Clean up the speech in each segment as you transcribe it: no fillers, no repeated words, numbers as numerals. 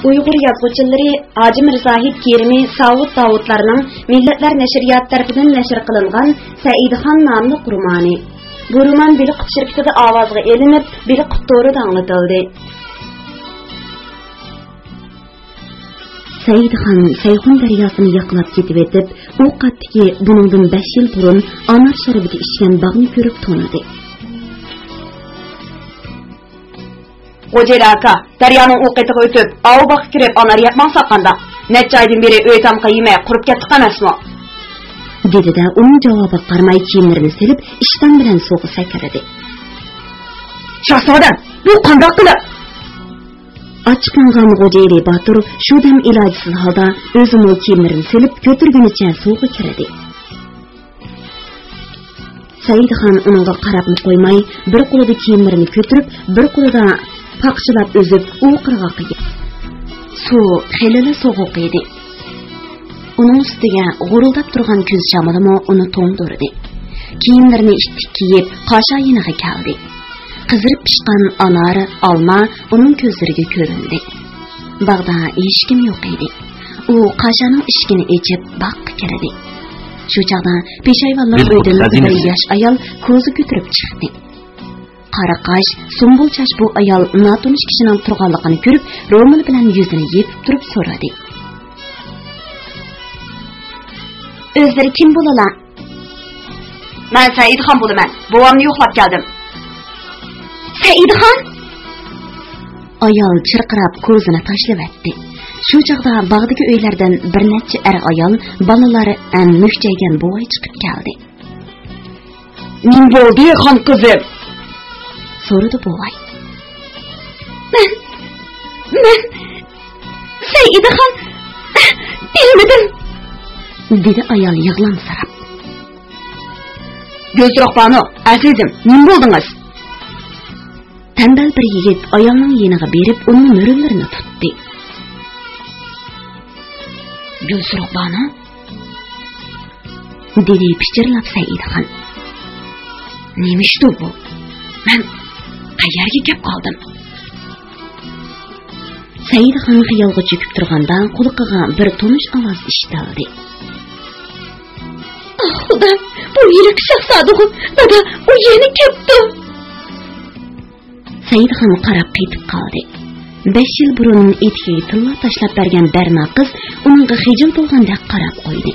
Uyghur yazgıçılары Hacı Mirzahid Kerimi Savut Davudlarının Milletler Neşriyat tarafından neşr kılıngan Saidxon namlı romanı. Bu roman Biliq şirketide avazga elinip Biliq doğru anlatıldı. Saidxon Sayxun daryosini yaqlab ketib etib, u qatdiki buningdan 5 yil burun anar sharibida ishgan bag'ni ko'rib tonadi. Qo'jelaka, daryoning o'qitiga o'tib, avbaq kirib anar yapman saqanda. Necha oydan beri uy tamqa yemay qurib ketdik emasmi? Dedi-da, uning javobiga qaramay kiyimlarini silib, ishton bilan so'g'i sakradi. Shahzodam, bu qanday qilib? Açıklangan Gojeli Batur şu dem ilacısız halda özünün kiyimlerini silip götürgünüçe soğuğa kiredi. Saidxon onunla qarabını koymay, bir kuluda kiyimlerini götürüp, bir kuluda pakçılap özüp, o qırğaqı yedi. Su xelili soğuk edi. Onun üstüge guruldap durgan küz şamılımı onu toğdurdu. Kiyimlerini iştik kiyip, qaşa yeniğe keldi. Qızırıp pişqan anarı, alma onun közleriga göründü. Bağda hiç kim yok idi. O qaşanın işkini içip bakqı kirdi. Şu çağda peşayvallar öydünün bir yaş ayal kozu götürüp çıktı. Qara qaş, sumbul çaş bu ayal natunish kişinin turganligini görüp, ro'mol bilan yüzünü yepip turup so'radi. Özleri kim bo'lalar? Men Saidxon bo'laman. Buvamni yo'qlab keldim. Saidxon? Ayol chirqirab ko'zini tashlab etdi. Shu chaqda bog'dagi uylardan bir necha ayol bolalari muhjaygan bo'y chiqib keldi. "Nim bo'ldi, xon qizim?" so'radi bo'y. Men Saidxon bilmadim, dedi ayol yig'lamsirab. "Gözroq banu, azizim, nim bo'ldingiz?" Tembel bir yigit ayolning yeniga berib, uning mo'rillarini tutdi. "Gulsuruq banu?" dedi pichirlab Saidxon. "Nemishdi bu? Men qayerga kelib qoldim?" Saidxon xiyolga cho'kib turganda quloqiga bir tonish ovoz eshitildi. "Xudo, bu yirik shahzoda, dada, u yeni kelibdi." Saidxon qarab ketib qoldi. 5 yil burun etiga tilla tashlab bergan Barma qiz uningga xijil bo'lgandek qarab qo'ydi.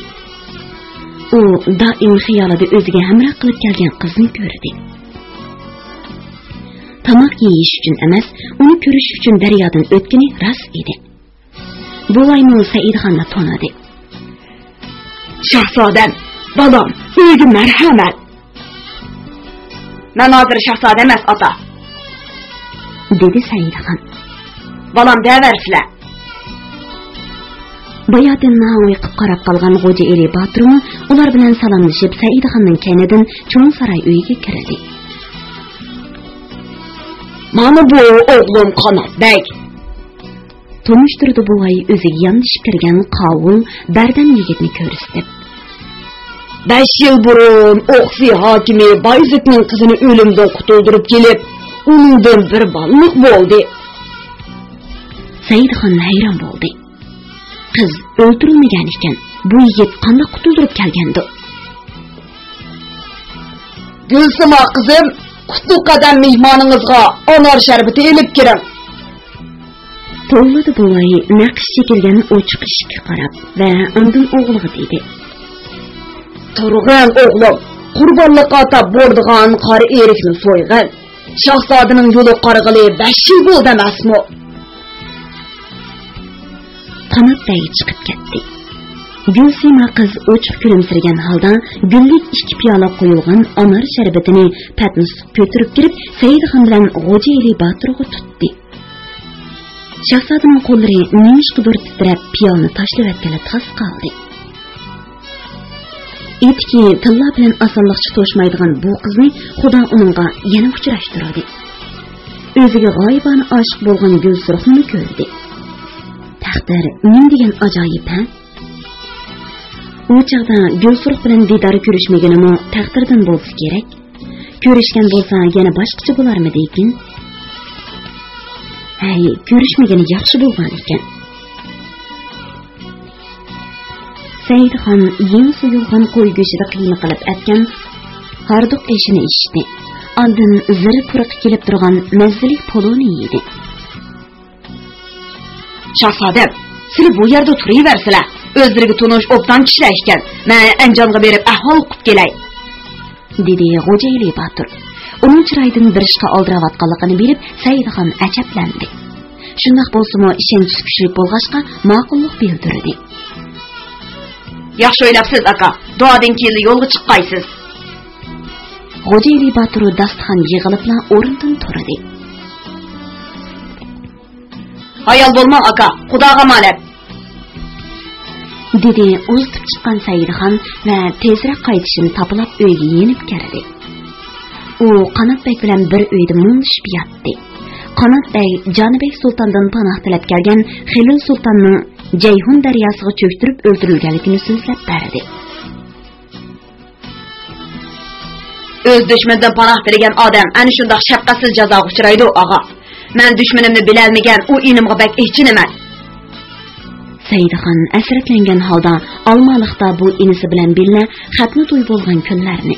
U doim xiyolida o'ziga hamroh qilib kelgan qizni ko'rdi. Tamoq yeyish uchun emas, uni ko'rish uchun daryodan o'tgani rost edi. Bu ayni Saidxonni tanidi. "Shahzodam, bolam, o'ziga marhamat." "Men hozir shahzoda emas, ota," dedi Saidxon. "Balam deversiler." Bayatın nahoy qib qarab qolgan Xo'ja Eli Baturmi ular bilan salomlashib Saidxonning kaynidan cho'ng saroy uyiga kirdi. "Mana bu o'g'lim Qanotbek," tunishtirdi buvay o'ziga yondashib kirgan qovul bardam yigitni ko'rsatib. 5 yil burun Oqsi hokimi Bayzitning qizini o'limdan qutuldirib kelib, uningdan bir balliq bo'ldi. Saidxon hayron bo'ldi. Qiz o'ldirilmagan ekan, bu yigit qanday qutuldirib kelgandi? "Gulsima qizim, qutu qadam mehmoningizga anor sharbati elib kiring." To'yladi bo'y naqsh chekilgan ochiq eshikka qarab va undan o'g'liga dedi. "Turg'an o'g'lim, qurbonlikqa atab bordigan qari erikni so'ygan. Shahzodaning yo'li qarg'ili 5 yil bo'ldi emasmi?" Qanotbay chiqib ketdi. Gulsima qiz ochiq kulimsirgan holda gullik 2 piyola qo'yilgan anor sharbatini patnis ko'tarib kirib, Saidxon bilan Xo'ja Eli Baturga tutdi. Shahzodaning qo'llari nimishqidir titrab piyolani tashlab atgani tas qoldi. Etki tilla bilan osonlikcha to'shmaydigan bu qizni Xudo uningga yana uchrashtirdi. O'ziga g'oyibona oshiq bo'lgan Gulsuruqni ko'rdi. Taqdir men degan ajoyib, ha? U chaqda Gulsuruq bilan didor ko'rishmaganimi taqdirdan bo'lsa kerak. Ko'rishgan bo'lsa yana boshqacha bo'larmidi ekan? ko'rishmagani yaxshi bo'lgan ekan. Saidxon yeng suyulgan qo'y go'shida qiyma qilib atgan harduq eshini ichdi. Ondan ziri quruq kelib turgan mazali poloni yedi. Shahzodam, siz bu yerda turaversizlar. O'zlariga tonish obdan kishilar ekan. Men Anjomga berib ahvol qilib kelay, dedi Xo'jayli Botir. Uning chiroyidan bir ishga oldirayotganligini bilib, Saidxon ajablandi. Shundoq bo'lsa-mu, ishonch kuchli bo'lg'achqa ma'qullik bildirdi. Yaxshi o'ylabsiz, aka. Duodan keyin yo'lga chiqqaysiz. Xo'jayli Botir dasturxon yig'ilibla o'rnidan turdi. Hayal bo'lma, aka. Xudoga ma'lum, dedi o'zib chiqqan Saidxon va tezroq qaytishini tapilab uyga yenib kirdi. U Qanotbek bilan bir uyda mung'ishib yotdi. Qanotbek Jonibek sultondan panoh tilab kelgan Xilil sultonning Jayhun daryosiga cho'ktirib o'ldirilganligini so'zlab berdi. O'z dushmandan panoh tilagan odam ana shunday shafqatsiz jazoga uchraydi, og'a. Men dushmanimni bilolmagan u inimga bak echinaman. Saidxon asratlangan holda Olmaliqda bu inisi bilan birga xatni to'y bo'lgan kunlarni,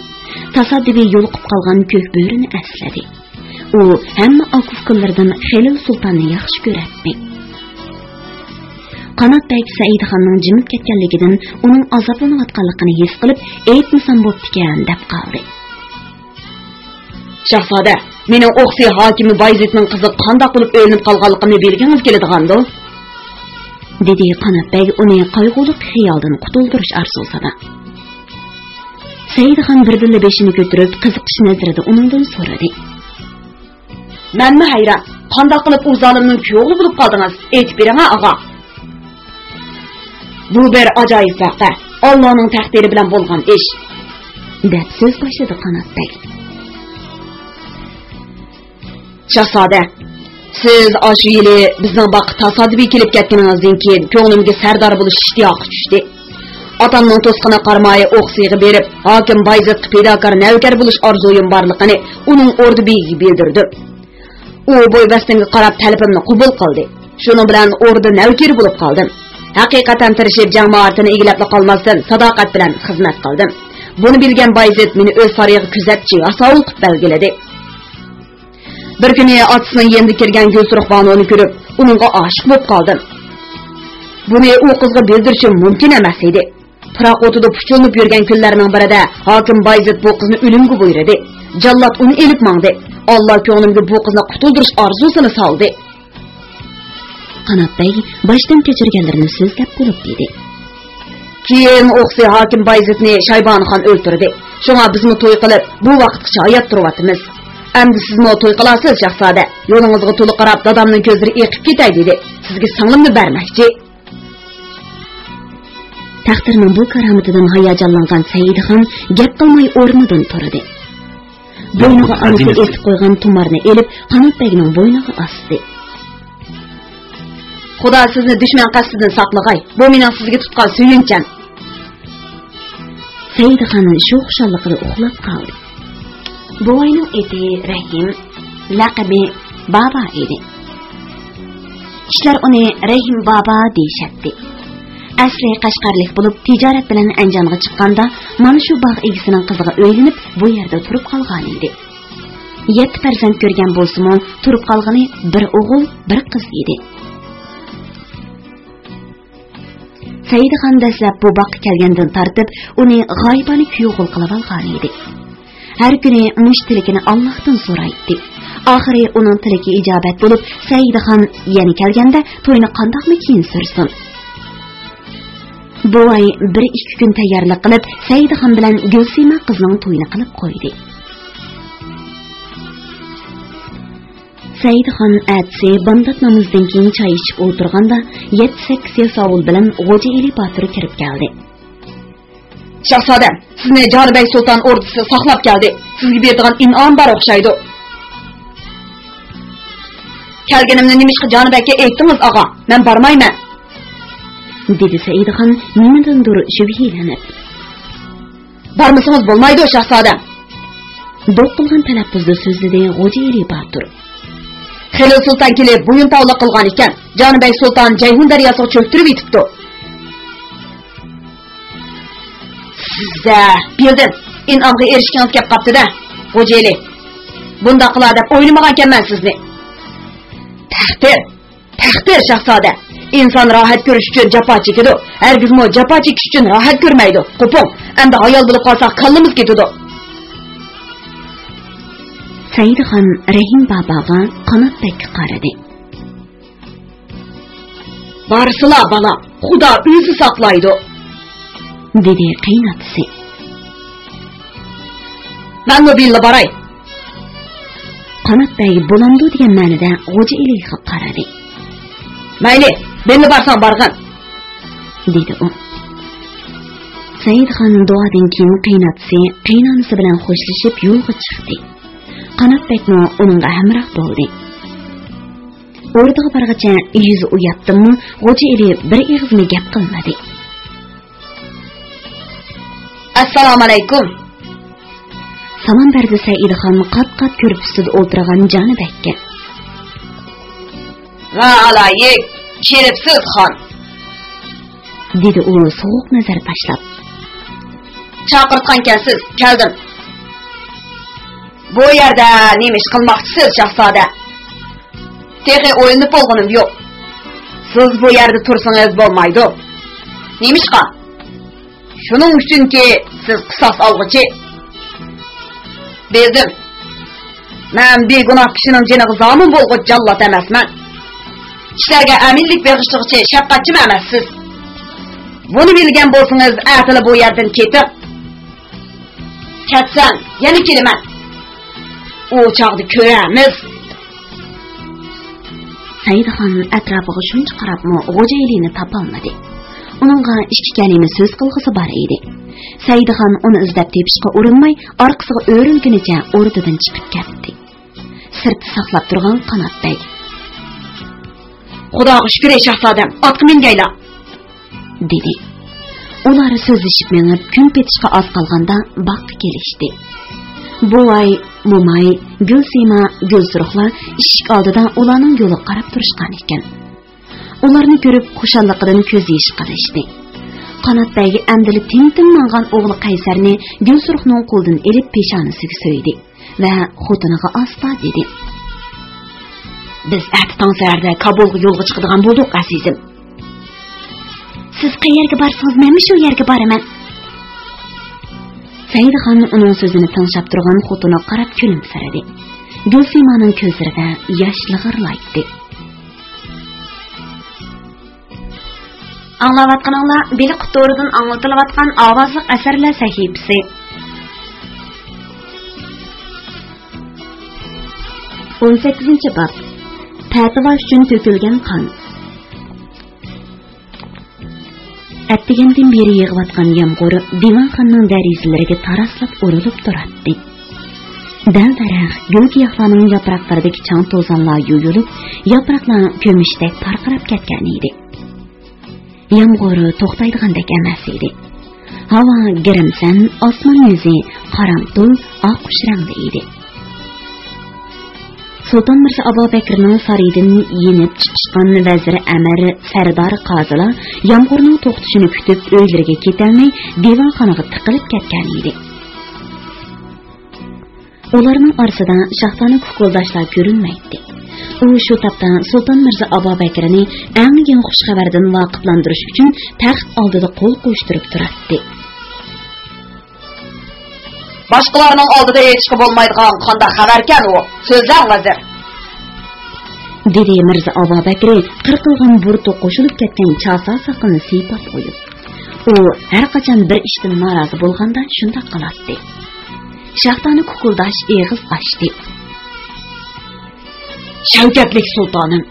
tasadduqiy yo'liqib qolgan ko'k bo'rini esladi. U hamma oquf kunlardan Xilil sultonni yaxshi ko'rardi. Qanotbek Saidxonning jimib ketganligidan uning azoblanayotganligini his qilib, "Aytmasam bo'pti-kan" deb qoldi. Shahzoda, mening o'qsi hokimi Bayzidning qizi qanday qilib o'linib qolganligini bilgingiz keladigan-da, dedi Qanotbek uni qayg'uli xiyoldan qutuldirish arzusida. Saidxon birdilla beshini ko'tarib, qiziqish nazarida uningdan so'radi. "Menmi hayron, qanday qilib u zolimning kuyovli bo'lib qoldingiz? Aytib bering, og'a." "Bu bir ajoyib voqea, Allohning taqdiri bilan bo'lgan ish", deb so'z boshladi Qanotbek. "Shahzoda, siz ashu yili bizning baq tasodifiy kelib ketganingizdan keyin ko'nglimga sardor bo'lish ishtiyoqi tushdi. Otamning to'sqini qarmay o'qsiga berib, hokim Bayzidga fidokor navkar bo'lish orzuyim borligini uning o'rdi begiga bildirdim. U bo'ybastimga qarab talabimni qabul qildi. Shuning bilan o'rdi navkar bo'lib qoldim. Haqiqatan tirishib jamoatini egilab qolmasdan sadoqat bilan xizmat qildim. Buni bilgan Bayzid meni o'z sariyiga kuzatchi asovul qilib belgiladi. Bir kuni otasining yendi kirgan Gulsuruq banoni ko'rib, uningga oshiq bo'lib qoldim. Buni u qizga bildirishim mumkin emas edi. Biroq o'tida puchilib yurgan kunlarning birida hokim Bayzid bu qizni o'limga buyurdi. Jallod uni elib mangdi. Alloh ko'nglimga bu qizni qutuldirish orzusini soldi. Qanotbek boshdan kechirganlarini so'zlab bo'lib dedi. Keyin o'qsi hokim Bayzidni Shaybonxon o'ldirdi. Shunga bizni to'y qilib, bu vaqtgacha hayot turyapmiz. Endi sizmi to'y qilasiz, shahzoda? Yo'lingizga to'liq qarab, dadamning ko'zlari eqib ketay dedi. Sizga singlimni bermoqchi. Taqdirning bu karomatidan hayajonlangan Saidxon gap qilmay o'rnidan turdi. Bo'yniga anisi esib qo'ygan tumarni elib, Qanotbekning bo'yniga osdi. Xudo sizni dushman qasdidan saqlag'ay. Bu mening sizga tutgan suyuncham. Saidxon shu xushalligida uxlab qoldi. Buvayning eti Rahim, laqabi Baba edi. Kishlar uni Rahim Baba deyishatdi. Asli Qashqarlik bo'lib, tijorat bilan Anjomga chiqqanda, mana shu bog' egisining qiziga o'ylanib, bu yerda turib qolgan edi. 7 farzand ko'rgan bo'lsa-mu, turib qolgani bir o'g'il, bir qiz edi. Saidxon dastlab bu bog'ga kelgandan tortib, uni g'oyibona kuyovul qilib olgan edi. Har kuni mushtilikini Allohdan so'raydi. Oxiri uning tilagi ijobat bo'lib, Saidxon yana kelganda to'yni qandoqmi keyin sursin. Bu ay 1-2 kun tayyorlik qilib, Saidxon bilan Gulsima qizning to'yini qilib qo'ydi. Saidxon atsi bandat namozdan keyin choy ichib o'tirganda 7-8 yasovul bilan Xo'jayli Botir kirib keldi. Shahzoda, sizni Jonibek sulton ordisi saqlab keldi. Sizga beradigan in'om bor o'xshaydi. Kelganimni nimishqa Jonibekka aytdingiz, og'a? Men bormayman, dedi Saidxon nimadandir shubhilanib. Bormasangiz bo'lmaydi, shahzoda. Do'q qilgan talaffuzda so'zladi Xo'jayli Botir. Xelil Sultan kelib bo'yin tavla qilgan ekan. Jonibek Sultan Jayhun daryosiga cho'ktirib yetibdi. Sizda bildim. İnamga erishgan kelib qapti-da. Xo'jayli. Bunda qilar deb o'ylamagan ekanman sizni. Taqdir Shahzoda. İnsan rahat ko'rish uchun jafo chekadi. Hargizmi jafo chekish uchun rahat ko'rmaydi. Qo'pon. Endi ayol bo'lib qolsak qallimiz ketadi. Saidxon Rahim boboga Qanotbekka qaradi. Barsila bala, Xudo o'zi saqlaydi, dedi qaynotasi. Men bu billa baray. Qanotbek bo'lamdi degan ma'noda Xo'jayliga qaradi. Mayli, beni barsan barg'in, dedi u. Saidxon duodan keyin qaynotasi qaynonasi bilan xo'shlashib yo'lga chiqdi. Qanotbekmi uningga hamroh bo'ldi. O'rniga borgacha yuzi uyatdimi, Xo'jayli bir og'izmi gap qilmadi. Assalomu alaykum. Salom berdi Saidxon qat-qat ko'rib ustida o'tirgan Jonibekka. Va alayk, kelibsiz xon, dedi u sovuq nazar tashlab. Chaqirtgansiz, keldim. Bu yerda nima ish qilmoqchisiz, Shahzoda? Texi o'yinib bo'lganim yo'q. Siz bu yerda tursangiz bo'lmaydi. Nima ishqa? Shuning uchunki siz qisos olg'uchi. Bezim. Men begunoh kishining jiniga zomin bo'lg'uch jallod emasman. Kishilarga aminlik berishchi shafqatchi emassiz. Buni bilgan bo'lsangiz, atili bu yerdan ketib. Ketsan, yana kelaman. O chaqda ko'ramiz. Saidxon atrofiga shuncha qarabmi, Xo'jaylini topolmadi. Uningga ikki kalima so'z qilg'isi bor edi. Saidxon uni izlab tepishga urinmay, orqasiga o'rilgunicha o'rnidan chiqib ketdi. Sirtda saqlab turgan Qanotbek. Xudoga shukr, Shahzodam, otga mingayla, dedi. Ular so'zlashib menib, kun petishga oz qolganda boqqa kelishdi. Buvay, Mumay, Gulsima, Gulsuruqlar eshik oldida ularning yo'li qarab turishgan ekan. Ularni ko'rib xushalliqdan ko'z yesh qilishdi. Qanotbek amdili tintin mangan o'g'li Qaysarni Gulsuruqning qo'lidan elib peshonasiga so'ydi va xotiniga asta dedi. Biz attonlarda Kabulga yo'lga chiqadigan bo'ldik, azizim. Siz qayerga borsangiz, men shu yerga boraman. Saidxon uning so'zini tinglab turgan xotiniga qarab kulimsiradi. Gulsimaning ko'zlarida yosh lig'irlaydi. Anglayotganinglar beli qutoridan anglatilayotgan ovozli asarlar sahifasi. 18-bob. Fatvo uchun to'kilgan qon. Attigandan beri yig'ayotgan yomg'ir divanxonaning derazalariga taraslab urilib turardi. Dal-daraxt, gul-giyohlarning yaproqlaridagi chang to'zonlar yuyilib, yaproqlar ko'mishdek parqirab ketgan edi. Yomg'ir to'xtaydigandek emas edi. Havo girimsan, osmon yuzi qaramtul, oq rangli edi. Sultan Mirza Abu Bakrning saraydan yenib chiqqan vaziri Amir Sardar qozilar yomg'irning to'xtashini kutib uylariga ketolmay divanxonaga tiqilib ketgan edi. Ularning orasida shaxtani kukuldoshlar ko'rinmaydi. U shu topda Sultan Mirza Abu Bakrni anigan xush xabardan vaqiflantirish uchun taxt oldida qo'l qo'yishtirib turardi. Boshqalarning oldida aytishga bo'lmaydigan qanday xabarkan u? So'zlar vazir, dedi Mirza Abu Bakr qirqilgan burti qo'shilib ketgan chasa saqini siypab qo'yib. U har qachon bir ishdan norozi bo'lganda shunday qiladi. Shaxtani kukuldash eg'iz ochdi. Shavkatlik sultonim,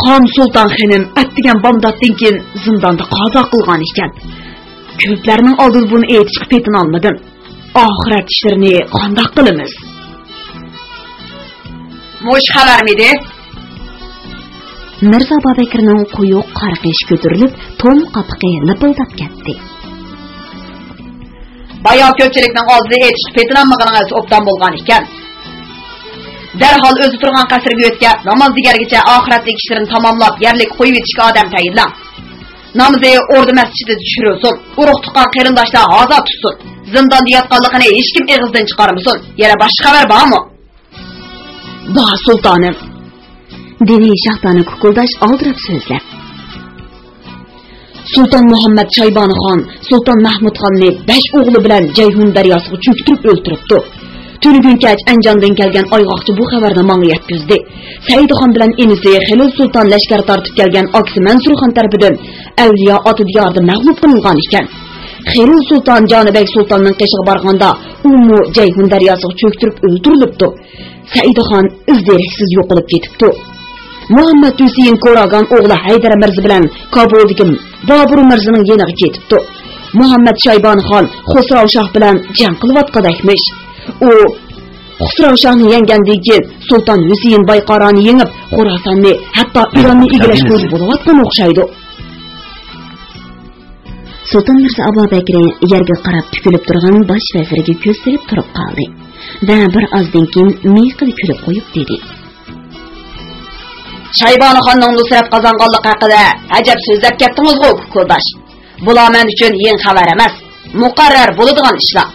Xon Sulton xonim atdigan bomdoddan keyin zindonda qazo qilgan ekan. Ko'plarning oldida buni aytishga petin olmadim. Oxirat ishlarini qanday qilamiz? Mo'sh xabarmidi? Mirza Abu Bakrning quyuq qarqish ko'tarilib, tom qapiqi lipildab ketdi. Bayo ko'pchilikning oldida aytishga petin olmaganingiz obdan bo'lgan ekan. Derhal özü turgan qasrga o'tga, namoz digargacha oxiratlik ishlarini tamomlab, yerlik qo'yib etishga odam tayinlan. Namozni ordu masjidida tushirsin. Urug' tuqqan qarindoshlar ozod tutsin. Zindonda yotganligini hech kim eg'izdan chiqarmasin. Yana boshqa xabar bormi? Bor sultonim. Dedi Shahtani Kukuldash oldirib so'zlab. Sultan Muhammad Shaybonixon Sultan Mahmudxonni 5 o'g'li bilan Jayhun daryosiga cho'ktirib o'ltiribdi. Tuni-kunkach Anjondan kelgan oyg'oqchi bu xabarni menga yetkazdi. Saidxon bilan inisi Xilil sulton lashkar tortib kelgan aksi Mansurxon tarafidan Avliyo oti diyorida mag'lub qilingan ekan. Xilil sulton Jonibek sultonning qishig'i borganda u Jayhun daryosiga cho'ktirib o'ldirilibdi. Saidxon izderiksiz yo'qolib ketibdi. Muhammad Husayn Ko'ragan o'g'li Haydar Mirza bilan Kobuldagi Bobur Mirzaning yeniga ketibdi. Muhammad Shaybonixon Xusrav shoh bilan jang qilayotgandekmish. U Xusrav shohni yengandan keyin Sulton Husayn Bayqoroni yengib, Xorasonni, hatto Ironni egallashga bo'layotgan o'xshaydi. Sulton Mirza Abu Bakr yerga qarab tikilib turgan bosh vaziriga ko'z solib turib qoldi. Va bir ozdan keyin miyqilib kulib qo'yib dedi: Shaybonixonning nusrat qozonganligi haqida ajab so'zlab ketdingiz-ku, Kukuldash. Bular men uchun yeng xabar emas, muqarrar bo'ladigan ishlar.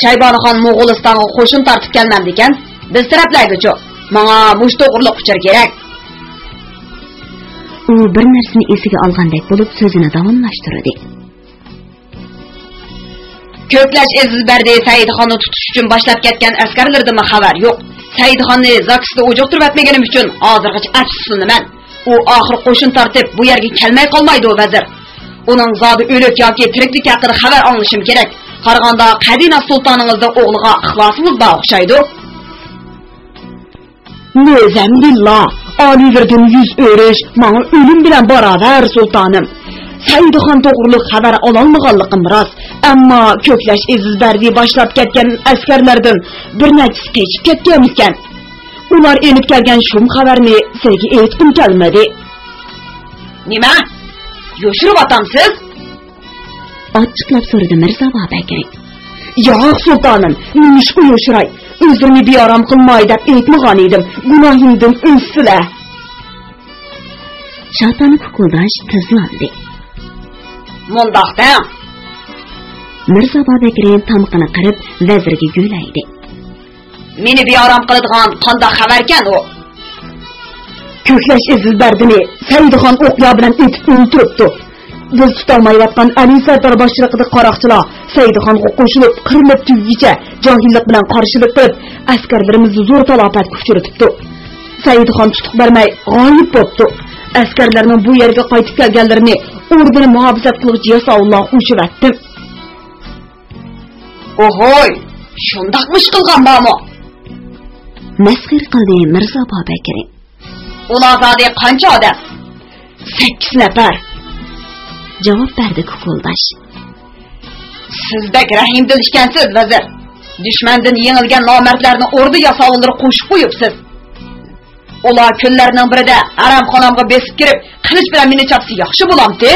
Shaybonixon Mo'g'ulistonga qo'shin tortib kelmamdi ekan, biz taraflarga-chi. Menga mush to'g'riliq uchur kerak. U bir narsani esiga olgandek bo'lib so'zini davomlashtirdi. Ko'klash Ezizbardi Saidxonni tutish uchun boshlab ketgan askarlardan xabar yo'q. Saidxonni Zakisda o'joqtirib atmaganim uchun hozirgacha afsuslanman. U oxir qo'shin tortib bu yerga kelmay qolmaydi, vazir. Uning zodi o'lik yoki tiriklik haqida xabar olishim kerak. Qaraganda Qadina sultoningizning o'g'liga ixlosingiz bor o'xshaydi. Nezambillah, Oliverdan 100 o'rish, menga o'lim bilan barobar sultonim. Saidxon to'g'riliq xabar ololmaganligim rost, ammo Ko'klash Ezizbardi boshlab ketgan askarlardan bir nechasi kechib ketgan ekan. Ular elib kelgan shum xabarni sizga aytib kelmadi. Nima? Yo'shirib atamsiz? Ochiqlab so'radi Mirza Babakir. Yo'q sultonim, nima yo'shiray? O'zimni beorom qilmay deb aytmagan edim. Gunohimdan o'zsizlar. Shahtani Kukuldash tizlandi. Mundaqda Mirza Babakir tamqini qirib vazirga go'laydi. Meni beorom qiladigan qanday xabarkan u? Ko'klash Ezizbardini Saidxon o'qya bilan etib o'ltiribdi. Biz tutolmayotgan Ali Sardor boshchiligida qaroqchilar Saidxonga qo'shilib qirilib tugicha johillik bilan qarshilik qilib askarlarimizni zo'r talafotga uchratibdi. Saidxon tutuq bermay g'oyib bo'ldi. Askarlarning bu yerga qaytib kelganlarini ordini muhofazat qiluvchi Yasolloh uchivatdim. Ohoy, shundaqmish qilgan bormi? Masxir qildi Mirza Babakir. Ular zodi qancha odam? 8 nafar. Javob berdi Kukuldash. Sizdek rahimdil ekansiz, vazir. Dushmandan yengilgan nomardlarni ordu yasovullari qo'shib qo'yibsiz. Ular kunlarning birida aramxonamga besib kirib, qilich bilan meni chapsa yaxshi bo'lamdi.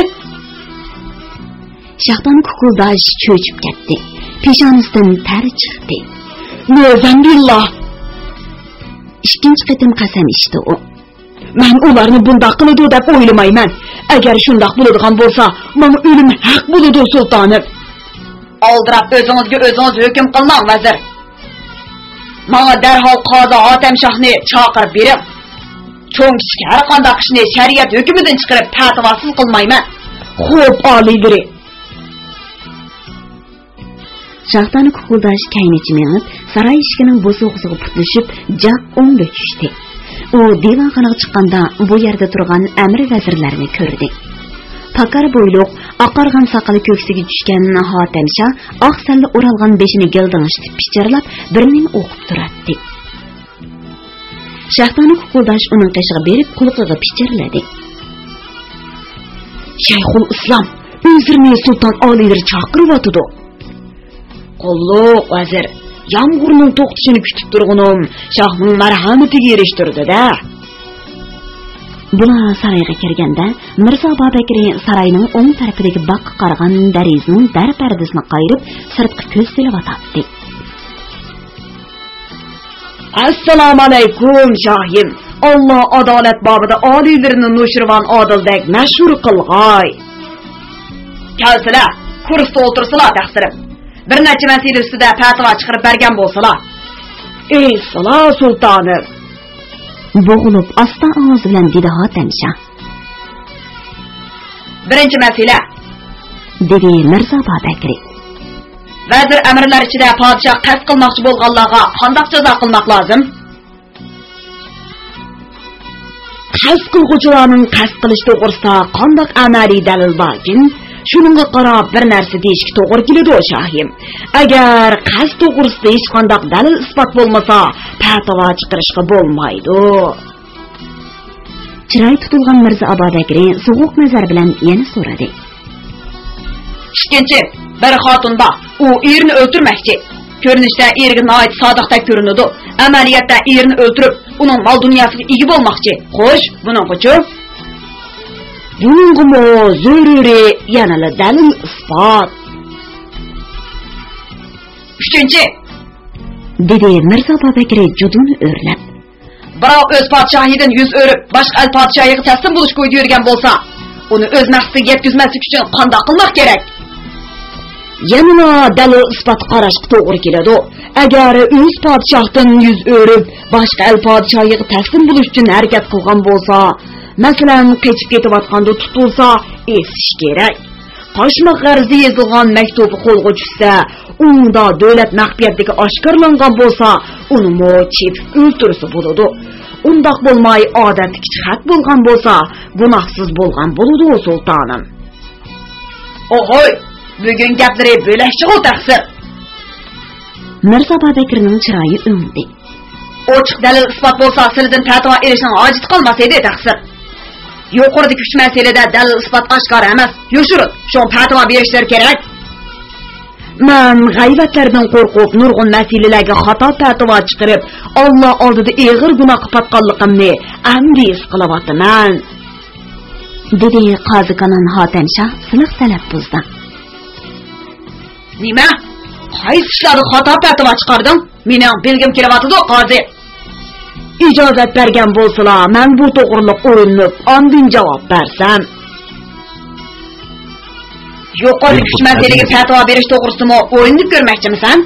Shahtani Kukuldash cho'chib ketdi. Peshonasidan ter chiqdi. Nezambillah. Ikkinchi qitim qasam ichdi u. Men ularni bundoq qiladi deb o'ylamayman. Agar shundoq bo'ladigan bo'lsa, menga o'lim haq bo'ladi sultonim. Oldirab o'zingizga o'zingiz hukm qilmang, vazir. Menga darhol qozi Otamshohni chaqirib berib, cho'ng kichik har qanday ishni shariat hukmidan chiqarib fatvosiz qilmayman. Xo'p, oliydir. Shahtani Kukuldash kaynichi menib, saroy eshigining bo'sog'isiga putlashib, jaq o'ngga tushdi. U divanxonaga chiqqanda bu yerda turgan amir vazirlarni ko'rdi. Pakar bo'yliq, oqargan soqoli ko'ksiga tushgan Hotamsha oq salla o'ralgan beshini gilding'ishib pichirlab, birning o'qib turardi. Shahtani Kukuldash uning qishig'i berib, qulqiga pichirladi. Shayxul Islom, o'zini sulton oliydir chaqiryotdi. Qulluq vazir, yomg'irning to'xtashini kutib turgunim, shohning marhamatiga erishtirdi-da. Bular saroyga kirganda Mirza Babakir saroyning o'ng tarafidagi baqqa qargan darizning dar pardasini qayirib, sirtqi ko'z solib otdi. Assalomu alaykum shohim. Allah adolat bobida oliylarini Nushirvan Odildek mashhur qilg'ay. Kelsalar, kursda o'tirsalar taqsirim. Bir necha masala ustida fatvo chiqarib bergan bo'lsalar. Ey Salo sultonim. Bo'g'ilib asta ovoz bilan dedi Hotamshah. Birinchi masala, dedi Mirzo Babakri. Vazir amirlar ichida podshoh qasd qilmoqchi bo'lganlarga qanday jazo qilmoq lozim? Qasd qiluvchilarning qasd qilish to'g'risida qanday amaliy dalil borkin, shuningga qarab bir narsa deyishga to'g'ri keladi shohim. Agar qasd to'g'risida hech qanday dalil isbot bo'lmasa, fatvo chiqarishga bo'lmaydi. Chiroy tutilgan Mirzo Babakri so'g'uq nazar bilan yana so'radi. Ikkinchi, bir xotin bor, u erini o'ltirmoqchi. Ko'rinishda eriga noit sodiqdek ko'rinadi. Amaliyotda erini o'ltirib, uning mol dunyosiga ega bo'lmoqchi. Xo'sh, buning uchun buningmi zaruriy yanala dalil isbot. Uchinchi, dedi Mirzo Babakri juduni o'rlab. Birov o'z podshohidan yuz o'rib, boshqa el podshohiga taslim bo'lish qo'yib yurgan bo'lsa, uni o'z maqsadiga yetkazmaslik uchun qanday qilmoq kerak? Yanına dalil isbot qarashga to'g'ri keladi. Agar o'z podshohdan yuz o'rib, boshqa el podshohiga taslim bo'lish uchun harakat qilgan bo'lsa, masalan, qechib ketayotganda tutilsa, esish kerak. Qo'shma g'arzi yozilgan maktubi qo'lga tushsa, unda davlat maxfiyatligi oshkorlangan bo'lsa, uni mo'chib o'ltirsa bo'ladi. Undaq bo'lmay odatdagi xat bo'lgan bo'lsa, gunohsiz bo'lgan bo'ladi sultonim. Ohoy, bugun gaplari bo'lakchi o'taqsi. Mirzo Babakrining chiroyi o'ngdi. Ochiq dalil isbot bo'lsa, sizdan fatvo berishning hojati qolmas edi taqsir. Yuqoridagi 3 masalada dalil isbot oshkor emas, yoshirib, shu fatvo berishlar kerak. Men g'aybatlardan qo'rqib, nurg'un masalalarga xato fatvo chiqarib, Alloh oldida og'ir gunoh qilganligimni endi his qilyapman. dedi qozi Kanon Hotamshah siliq talaffuzda. Nima? Qaysi ishlarni xato fatvo chiqarding? Mening bilgim kelyapti, qozi. İcazat bergan bo'lsalar, men bu to'g'riliq o'rinib, ondin javob bersam. Yuqori kuchmasligiga fatvo berish to'g'risida o'rinib ko'rmoqchimisan?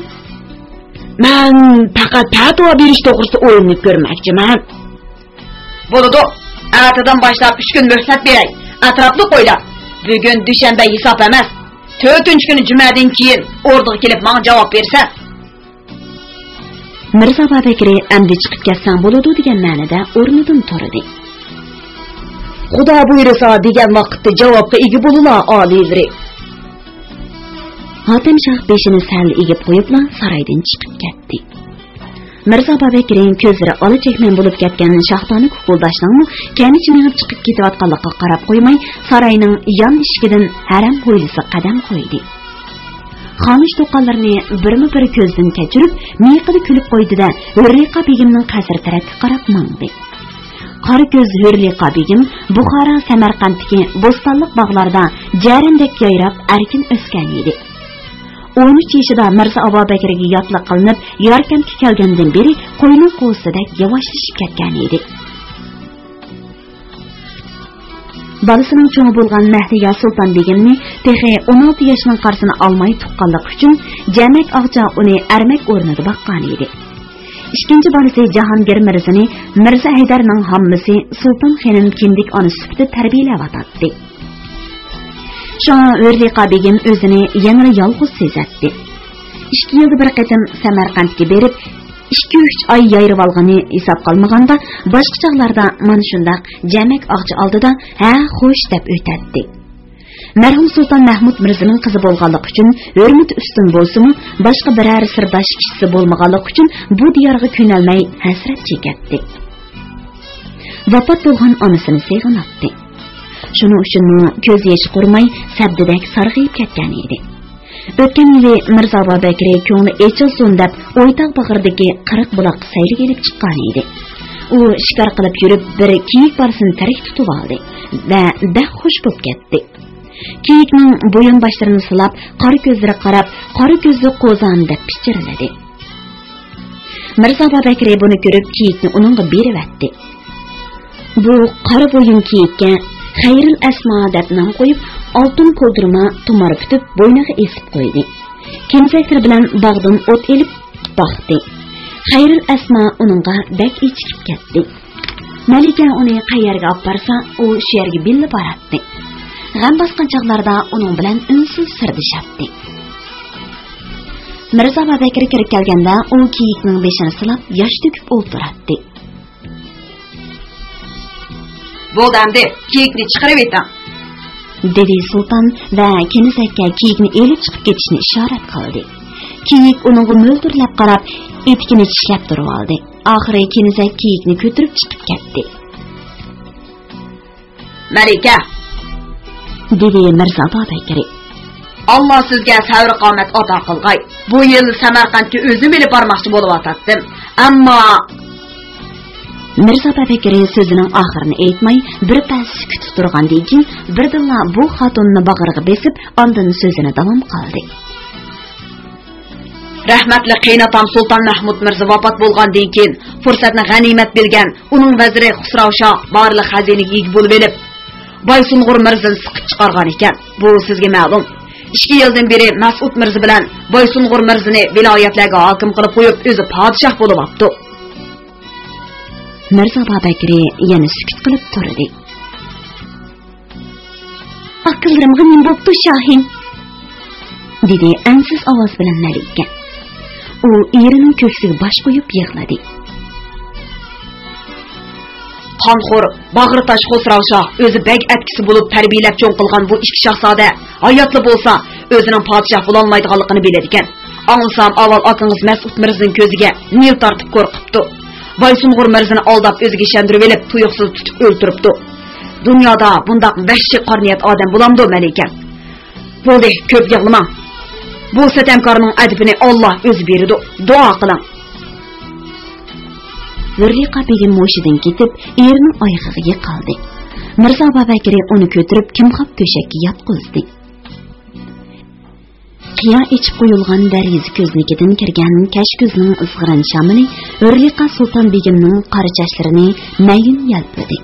Men faqat fatvo berish to'g'risida o'rinib ko'rmoqchiman. Bo'ladi. Ertadan boshlab 3 kun muhlat beray. Atrofni qo'ylab. Bugun dushanba hisob emas. 4-kuni jumadan keyin o'rniga kelib menga javob bersa. Mirzo Babakri endi chiqib ketsang bo'ladi degan ma'noda o'rnidan turdi. Xudo buyursa degan vaqtda javobga ega bo'lar oliylar. Hotamshah beshini sal egib qo'yibla saroydan chiqib ketdi. Mirzo Babakri ko'zlari ola chekman bo'lib ketgan Shahdoni Kukuldashning kanichi minib chiqib ketayotganligiga qarab qo'ymay, saroyning yon eshigidan haram hovlisi qadam qo'ydi. Xonish to'qonlarni birma-bir ko'zdan kechirib, miyiqida kulib qo'ydi-da, Hurriqa begimning qasri tarafga qarab mangdi. Qora ko'z Hurriqa begim Buxoro, Samarqanddagi bo'stonliq bog'larda jarindek yayrab erkin o'sgan edi. 13 yoshida Mirzo Babakriga yotliq qilinib, Yarkentga kelgandan beri qo'yning qo'sidek yavaşlashib ketgan edi. Balasining cho'ng bo'lgan Mahliya Sulton begimni texi 16 yoshning qarsini olmay tuqqanlik uchun Jamak Og'ja uni armak o'rnida boqqan edi. Ikkinchi balasi Jahongir Mirzani Mirzo Haydarning hammasi Sulton xonim kindik ona sifatida tarbiyalayotdi. Şuna Hurriqa begim o'zini yana yolg'iz sezatdi. 2 yilda bir qatam Samarqandga berib 2-3 ay yayrib olgani hisob qilmaganda, boshqa chaqlarda mana shundaq Jamak Og'ja oldida ha xo'sh deb o'tadi. Marhum Sulton Mahmud Mirzaning qizi bo'lganligi uchun hurmat ustun bo'lsa-mu, boshqa biror sirdosh kishisi bo'lmaganligi uchun bu diyorga ko'nalmay hasrat chekatdi. Vafot bo'lgan onasini sevganatdi. Shuning uchun ko'z yoshi qurmay sabdidek sarg'ayib ketgan edi. O'tgan yili Mirzo Babakri ko'ngli echilsin deb O'ytaq bag'ridagi 40 buloqqa sayliga kelib chiqqan edi. U shikar qilib yurib bir kiyik barsini tarik tutib oldi va xush bo'lib ketdi. Kiyikning bo'yin boshlarini silab, qora ko'zlari qarab, qora ko'zli qo'zon deb pichiriladi. Mirzo Babakir buni ko'rib kiyikni uningga berib atdi. Bu qora bo'yin kiyikka Xayrul Asma deb nom qo'yib, oltin ko'ldirma tumar tutib bo'yniga esib qo'ydi. Kimsaklar bilan bog'dan o't elib baqdi. Xayrul Asma uningga bak ichib ketdi. Malika uni qayerga olib borsa, u shu yerga billa boradi. G'am bosgan chog'larda uning bilan unsiz sirdishatdi. Mirzo Babakir kirib kelganda, u kiyikning beshini silab, yosh to'kib o'tiradi. Bo'ldamdi, kiyikni chiqarib eting, dedi sulton va kenisakka kiyikni elib chiqib ketishni ishorat qildi. Kiyik uningga mo'ltirlab qarab, etkini tishlab turib oldi. Oxiri kenisak kiyikni ko'tirib chiqib ketdi. Malika, dedi Mirzo Babakir. Allah sizga sabr qomat ato qilg'ay. Bu yil Samarqandga o'zim elib bormoqchi bo'lib atatdim. Ammo Mirzo Babakir so'zining oxirini aytmay, bir pas sukut turgandan keyin birdilla bu xotinni bag'riga besib, ondan so'zini davom qildi. Rahmatli qaynatam Sultan Mahmud Mirza vafot bo'lgandan keyin fursatni g'animat bilgan uning vaziri Xusravsho barliq xazinaga ega bo'lib elib, Boysungur Mirzani siqib chiqargan ekan. Bu sizga ma'lum. 2 yildan beri Mas'ud Mirza bilan Boysungur Mirzani viloyatlarga hokim qilib qo'yib, o'zi podshoh bo'lib olibdi. Mirzo Babakir yana sukut qilib turdi. Aqllarimga nim bo'pti Shohin, dedi ansiz ovoz bilan Malika. U erining ko'ksiga bosh qo'yib yig'ladi. Qonxo'r, bag'ritash Xusravsho o'zi bek atkisi bo'lib tarbiyalab cho'ng qilgan bu ikki shahzoda hayotli bo'lsa, o'zining podshoh bo'la olmaydiganligini biladi ekan. Anglasam, avval akangiz Mas'ud Mirzaning ko'ziga nil tortib qo'rqibdi. Boysungur Mirzani aldab o'ziga ishontirib elib, tuyuqsiz tutib o'ltiribdi. Dunyoda bundoq vahshiy qarniyat odam bo'lamdi, Malika. Bo'ldi, ko'p yig'lama. Bu satamkorning adibini Alloh o'zi berdi. Duo qiling. Zurriqa begim moshidan ketib, erining oyog'iga yiqildi. Mirzo Babakir uni ko'tirib kimxob to'shakka yotqizdi. Qiya ichib qo'yilgan dariz ko'znikidan kirgan kash ko'zning izg'irin shamili Zurriqa Sulton begimning qora chochlarini mayin yalpidi.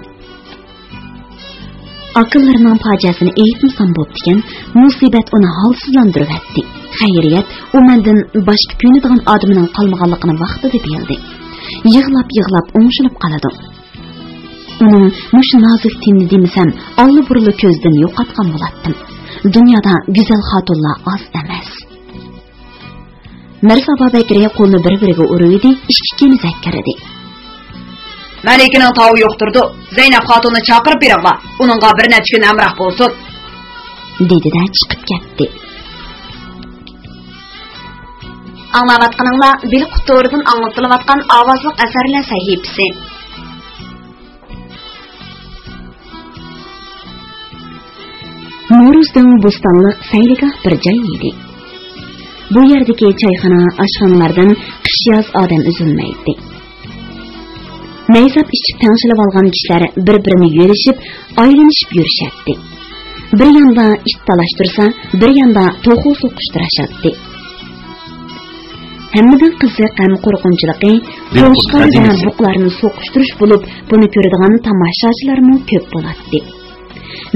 Aqllarining fojiasini aytmasam bo'ptikan, musibat uni holsizlantirib etdi. Xayriyat, u mendan boshqa ko'nadigan odamning qolmaganligini vaqtida bildi. Yig'lab o'ngshilib qoladi. Uning mush nozik tinni demasam, olli burli ko'zdan yo'qotgan bo'latdim. Dunyoda go'zal xotinlar oz emas. Mirzo Babakir qo'lni bir-biriga urdi, ishkini zakkirdi. Malikaning tavi yo'qtirdi. Zaynab xotinni chaqirib beringlar. Uningga bir necha kun amroh bo'lsin, dedi-da chiqib ketdi. Anglavatqaninglar bil qutoridan anglatilayotgan ovozliq asarlar sahifasi. Nuruzdan bo'stonliq sayligoh bir joy edi. Bu yerdagi choyxona, oshxonalardan qish-yoz odam uzilmaydi. Mayzab ichib tanishib olgan kishilar bir-birini yo'lishib, aylanishib yurishadi. Bir yonda it talashtirsa, bir yonda to'xu so'qishtirashadi. Hammadan qiziq ham qo'rqinchiligi to'shqar va buqlarni so'qishtirish bo'lib, buni ko'radigan tomoshachilarmi ko'p bo'ladi.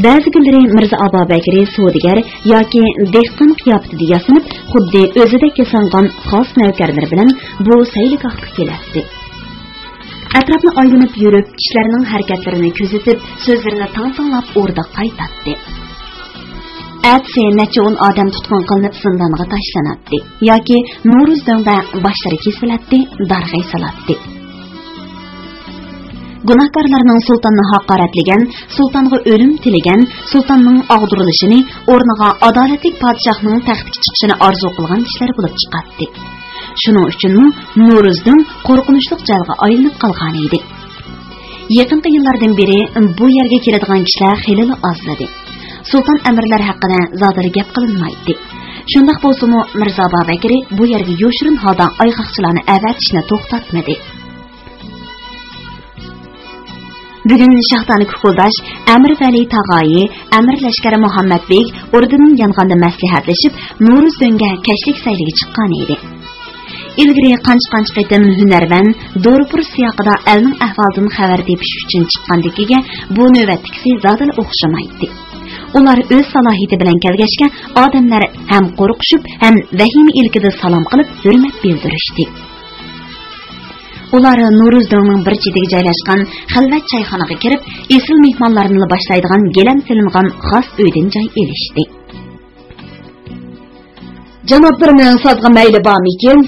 Ba'zi kunlari Mirzo Babakir savdogar yoki dehqon qiyofatida yasanib, xuddi o'zidek yasangan xos navkarlar bilan bu sayligohga keladi. Atrofni aylanib yurib, kishilarning harakatlarini kuzatib, so'zlarini tantanlab o'rda qaytatdi. Atse necha-o'n odam tutqun qilinib zindonga tashlanadi yoki Nuruzda boshlari kesiladi, darg'ay saladi. Gunohkorlarning sultonni haqoratlagan, sultonga o'lim tilagan, sultonning og'dirilishini, o'rniga adolatli podshohning taxtga chiqishini orzu qilgan kishilar bo'lib chiqadi. Shuning uchun Nuruzning qo'rqinchli jalga aylanib qolgan edi. Yaqinqi yillardan beri bu yerga keladigan kishilar xeyli ozladi. Sultan amirlar haqida zodiri gap qilinmaydi. Shundoq bo'lsa-mu, Mirzo Babakir bu yerga yo'shirin holda ayqoqchilarni avatishni to'xtatmadi. Bugun Shahdoni Kukuldash, Amir Vali Tag'oyi, Amir Lashkari Muhammadbek o'rnidan yong'anda maslahatlashib, Nuruz dönga kashlik sayliga chiqqan edi. ilgari qancha qaytam hunarvan Dorupur siyaqida elning ahvolidan xabar tepish uchun chiqqandikiga bu navbatdikisi zodil o'xshamaydi. Ular o'z salohiyati bilan kelgachga odamlar ham qo'rqishib, ham vahima ilkida salom qilib hurmat bildirishdi. Ular No'ruzdongning bir chetiga joylashgan xilvat choyxonaga kirib, esil mehmonlarni boshlaydigan gelam silingan xos uydan joy elishdi. Janoblarning sozga mayli bormikin?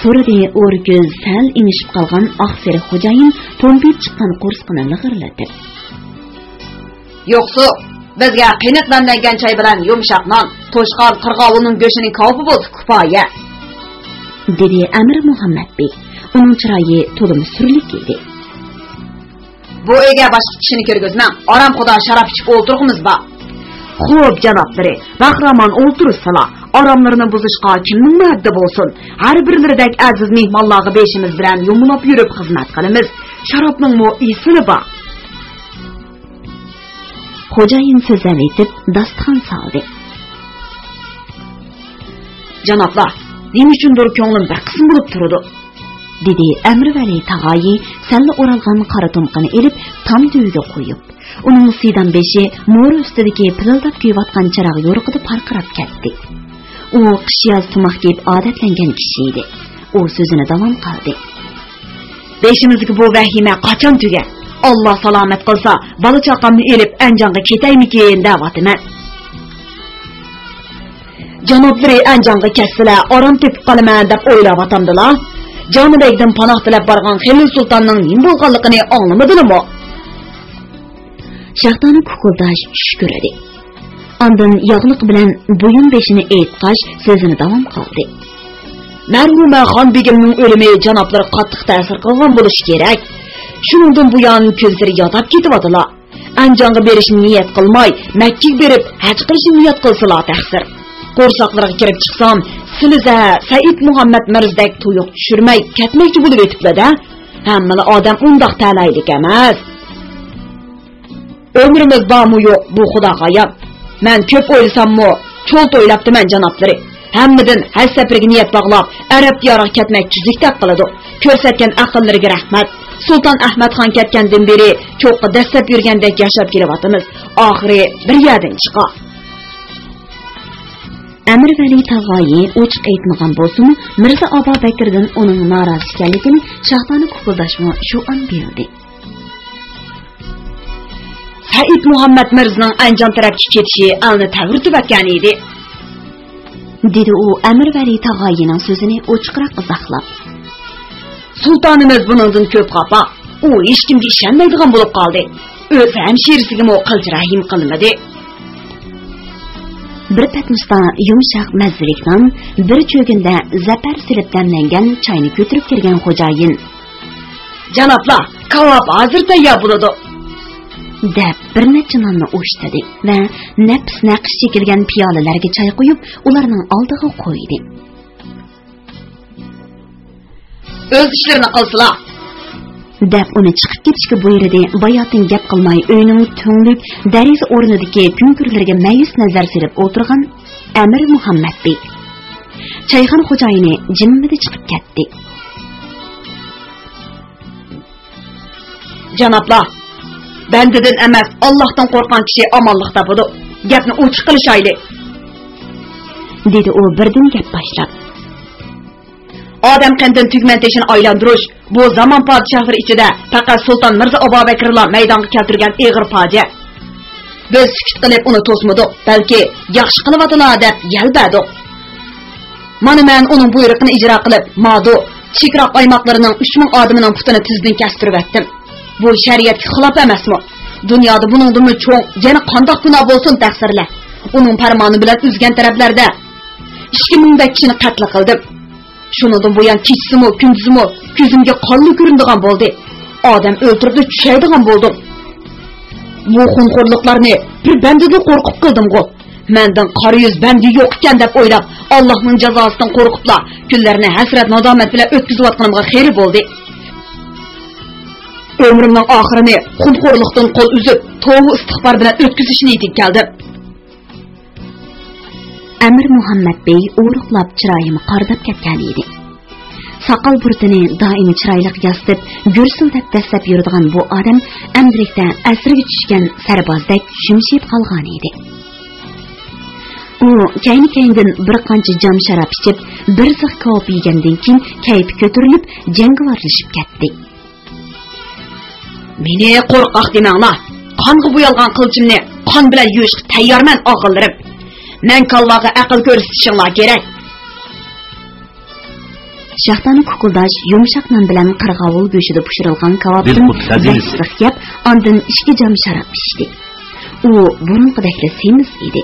So'radi o'rko'z sal inishib qolgan oqseri xo'jayin to'mpib chiqqan qo'rsqini lig'irlatib. Yo'qsa, bizga qiynoq damlangan choy bilan yumshoq non, to'shqor qirg'ovining go'shining ko'pi bo'lsa kifoya. Dedi Amir Muhammadbek. Uning chiroyi to'lim surlik edi. Bu uyga boshqa kishini kirgizmang. Aram xudo sharaf ichib o'ltirimiz bor. Xo'p, janoblari, bahramon o'ltirsizlar. Aramlarni buzishga kimning maddi bo'lsin? Har birlaridek aziz mehmonlarga beshimiz bilan yumulab yurib xizmat qilamiz. Sharobning mo isili bor. Xo'jayin so'zal etib dasturxon soldi. Janoblar, nima uchundir ko'nglim bir qism bo'lib turdi. Dedi Amrvali tag'oyi salla o'ralgan qora to'mqini elib tam duviga qo'yib. Uning sidan beshi mo'ri ustidagi pilildab kuyayotgan chiroq yo'riqida parqirab ketdi. U qish-yoz tumoq kiyib odatlangan kishi edi. U so'zini davom qildi. Beshimizga bu vahima qachon tugar? Allah salomat qilsa, bola chaqamni elib Anjonga ketaymikin da'vatiman. Janoblari Anjonga ketsalar, orom tepib qolaman deb o'ylayotgandilar. Jonibekdan panoh tilab borgan Xilil sultonning nim bo'lganligini anglamadingmi? Shaxtani kukuldash shuküredi. Ondan yog'liq bilan bo'yin beshini aytqash so'zini davom qildi. Marhuma Xonbegimning o'limi janoblar qattiq ta'sir qilgan bo'lishi kerak. Shuningdan bu yon ko'zlari yotib ketyaptilar. Anjonga berishni niyat qilmay, Makkaga berib haj qilishni niyat qilsalar taqsir. Qo'rsaqlarga kirib chiqsam, sizlar Said Muhammad Mirzdek tuyuq tushirmay ketmoqchi bo'lib etiblar-da. Hamma odam undoq talaylik emas. Ömrimiz bormi yo'q, bu Xudoga ayon. Men ko'p o'ylasammi, cho'l to'ylabdiman janoblari. Hammadan haj safariga niyat bog'lab, Arab diyoriga ketmak tuzlikda qiladi. Ko'rsatgan aqllariga rahmat. Sultan Ahmad Xon ketgandan beri cho'qqa dastlab yurgandek yashab kelyapmiz. Oxiri bir yerdan chiqar. Amrvali tag'oyi ochiq aytmagan bo'lsa-mu, Mirza Abo Bakrdan uning norozi ekanligini shaxtani kukuldashmi shu an bildi. Said Muhammad Mirzaning Anjon tarafga ketishi alni ta'virtib atgan edi. Dedi u Amrvali tag'oyining so'zini ochiqroq izohlab. Sultonimiz buningdan ko'p xafa. U hech kimga ishonmaydigan bo'lib qoldi. O'zi ham sherisiga qilchi rahim qilmadi. Bir patnisda yumshoq mazzilikdan bir cho'ginda zapar silib damlangan choyni ko'tirib kirgan xo'jayin. Janoblar, kavob hozir tayyor bo'ladi. Deb bir necha nonni o'shtadi va nafs naqsh chekilgan piyolalarga choy qo'yib, ularning oldiga qo'ydi. O'z ishlarini qilsalar. Deb uni chiqib ketishga buyurdi. Bayotin gap qilmay uyning to'nglik dariz o'rnidagi kunkurlarga mayus nazar silib o'tirgan Amir Muhammadbek. Choyxona xo'jayini jimmida chiqib ketdi. Janoblar, bandadan emas, Allohdan qo'rqgan kishi omonlik topadi. Gapni ochiq qilishayli. Dedi u birdan gap boshlab. Odam qandan tugman teshini aylantirish bu zamon podshohlari ichida faqat Sulton Mirza Abo Bakrlar maydonga keltirgan eg'ir fojia. Biz sukut qilib uni to'smadik, balki yaxshi qilyaptilar deb yalbadik. Mana men uning buyrug'ini ijro qilib, Madu, Chekroq aymoqlarining 3000 odamining putini tizdan kestirib etdim. Bu shariatga xilof emasmi? Dunyoda buningdan cho'ng, yana qandoq gunoh bo'lsin taqsirlar. Uning farmoni bilan uzgan taraflarda 2000 dak kishini qatl qildim. Shuningdan bu yan kechsimi, kunduzimi ko'zimga qonli ko'rinadigan bo'ldi. Odam o'ltirib tushaydigan bo'ldim. Bu xunxo'rliqlarni bir bandadan qo'rqib qildim-ku. Mendan qora yuz bandi yo'q ekan deb o'ylab, Allohning jazosidan qo'rqiblar. Kunlarni hasrat nadomat bilan o'tkazayotganimga xeyri bo'ldi. Ömrümning oxirini xunxo'rlikdan qo'l uzib, tavba istig'for bilan o'tkazishni yetib keldim. Әмір Muhammad Bey o'riqlab chiroyini qardab ketgan edi. Saqal burtini doim chiroyli yastib, gursildab dastlab yuradigan bu odam amdilikda asirga tushgan sarbozdek shumshib qolgan edi. U kayni-kaynidan bir qancha jam sharab ichib, bir ziq kavob yegandan keyin kayfi ko'tarilib, jangovarlashib ketdi. Meni qo'rqoq demanglar. Qonga bo'yalgan qilchimni qon bilan yuvishga tayyorman, o'g'illarim. Men kalvaga aql ko'rsatishinglar kerak. Shaxtani kukuldash yumshoq non bilan qirg'ovul go'shida pishirilgan kavobdan ziq yeb, ondan 2 jam sharab ichdi. U burunqidek semiz edi.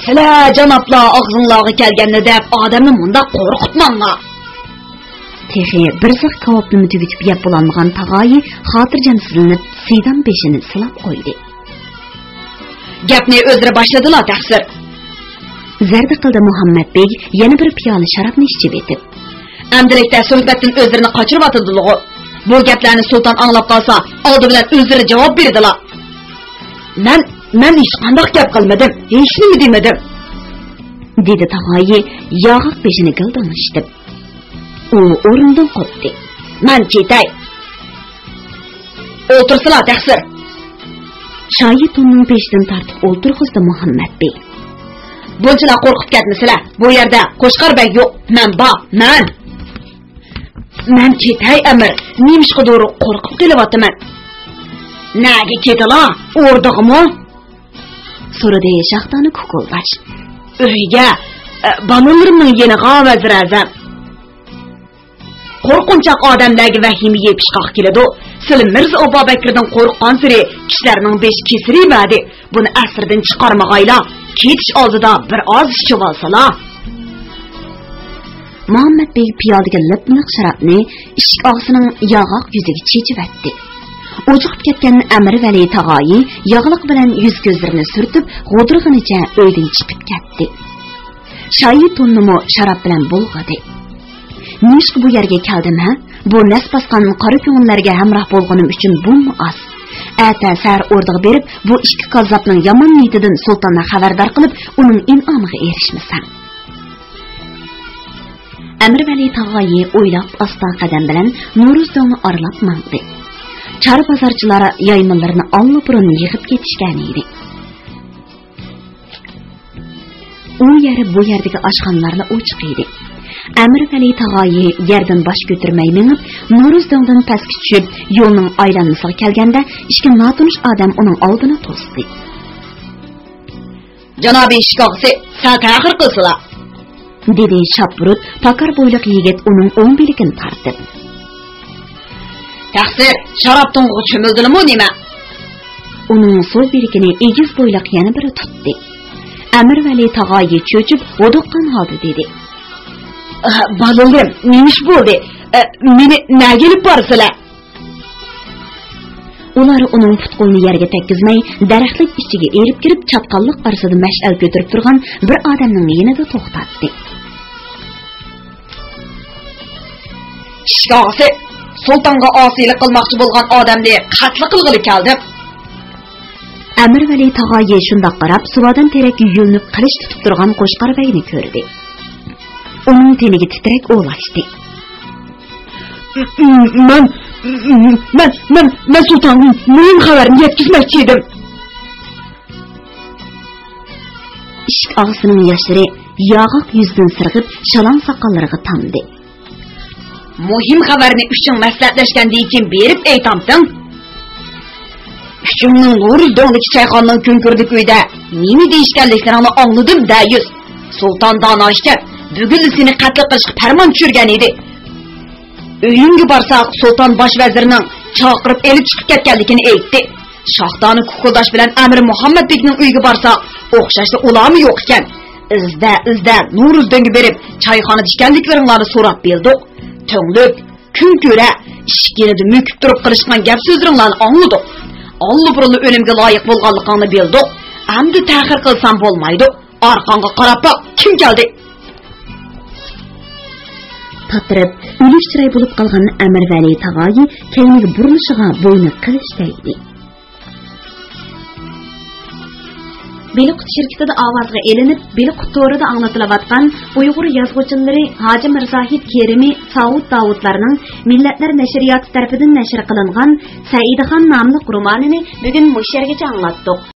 Sizlar janoblar og'zinglarga kelganini deb odamni bunda qo'rqitmanglar. Texi bir ziq kavobni tugitib yeb bo'lolmagan tag'oyi xotirjamsizlanib siydan beshini silab qo'ydi. Gapni o'zlari boshladilar taqsir. Zarda qildi Muhammad Bey yana bir piyola sharobni ichib etib. Amdilikda suhbatdan o'zlarini qochirib atdilar. Bu gaplarni sulton anglab qolsa, oldi bilan o'zlari javob berdilar. Men hech qanday gap qilmadim, hech nima demadim, dedi tag'oyi yog'iq beshini g'ildonlashib. U o'rnidan qopdi. Men ketay. O'tirsizlar taqsir. Shoyi tunning peshidan tortib o'ltirg'izdi Muhammad Bey. Bunchalar qo'rqib ketmasizlar. Bu yerda qo'shqarbak yo'q. Men ketay amir. Nimishqa doğru qo'rqib kelyapman. Naga ketilar? O'rdig'imi? So'radi Shaxtani kukuldash. Uyga balonlarimning yeniga vazir azam. Qo'rqinchoq odamlarga vahima yepishqoq keladi. Sizlar Mirza Abubakirdan qo'rqqan siri kishilarning besh kesiri badi. Buni asrdan chiqarmag'aylar. Ketish oldida bir oz ichib olsalar. Muhammad Bey piyolaga lip-liq sharobni ishik og'sining yog'oq yuziga chechib atdi. O'chiqib ketgan Amir Vali tag'oyi yog'liq bilan yuz ko'zlarini surtib, g'o'dirg'inicha uydan chiqib ketdi. Shoyi tunnimi sharob bilan bulg'adi. Nimishqa bu yerga keldim ha? Bu nas bosgan qora ko'ngillarga hamroh bo'lganim uchun bunmi oz? Ata sar o'rdiga berib, bu ikki qozzobning yomon niyatidan sultonni xabardor qilib, uning in'omiga erishmasam. Amir Vali tag'oyi o'ylab asta qadam bilan Nurizdonni oralab mangdi. Char bozorchilar yaymonlarini allapurun yig'ib ketishgan edi. U yeri bu yerdagi oshxonalarni ochiq edi. Amir Vali tag'oyi yerdan bosh ko'tarmay minib, Nurizdondan pastga tushib, yo'lning aylanmasiga kelganda, ikki notanish odam uning oldini to'sdi. Janobi ishqoqsi, saqaqir qilsizlar, dedi shapurut, pakar bo'yliq yigit uning o'ng beligini tortib. Taqsir, sharob to'ng'iga cho'mildimi nima? Uning so'l beligini egiz bo'yliq yana biri tutdi. Amir Vali tag'oyi cho'chib, o'doqqan holda dedi. Balonlarim, nemish bo'ldi? Meni nega olib borsizlar? Ular uning putqulni yerga tekkizmay, daraxtlik ichiga erib kirib, chapqalliq orasida mash'al ko'tarib turgan bir odamning yanida to'xtatdi. Ishqoqsi, sultonga osiylik qilmoqchi bo'lgan odamni qatl qilg'ili keldim. Amir Vali tag'oyi shundoq qarab, suvodan terak yulinib qilich tutib turgan qo'shqarbayni ko'rdi. Uning teniga titrak o'lashdi. Men sultonning muhim xabarini yetkazmoqchi edim. Ishq og'sining yoshlari yog'oq yuzdan sirg'ib, shalon soqollariga tamdi. Muhim xabarni uchun maslahatlashgandan keyin berib aytamsan. Uchunning Nurizdondagi chayxonning ko'nkurdik uyda nima deyishganliklarini angladim da yuz. Sulton donoshga bugun seni qatl qilishga farmon tushirgan edi. Uyingga borsak, sulton bosh vazirining chaqirib elib chiqib ketganligini aytdi. Shohdoni kukuldash bilan Amir Muhammad Bekning uyiga borsak, o'xshashli ularmi yo'q ekan. Izda Nurizdonga berib, chayxonada ishganliklaringlarni so'rab bildik. To'nglib, kun ko'ra, ishkirida mukib turib qilishgan gap so'zlaringlarni angladik. Allı-burullu o'limga loyiq bo'lganligingni bildik. Endi ta'xir qilsam bo'lmaydi. Orqangga qarab baq, kim keldi? Tatirib, o'lish chiray bo'lib qolgan Amir Vali tag'oyi keyniga burilishiga bo'yni qilishdaydi. Beliqut şirketida ovozga elinib, Beliqut to'rida anglatilayotgan Uyg'ur yozuvchilari Hoji Mirzahid Kerimi, Saud Davudlarning Millatlar nashriyoti tarafidan nashr qilingan Saidaxon nomli romanini bugun mush yergacha anglatdik.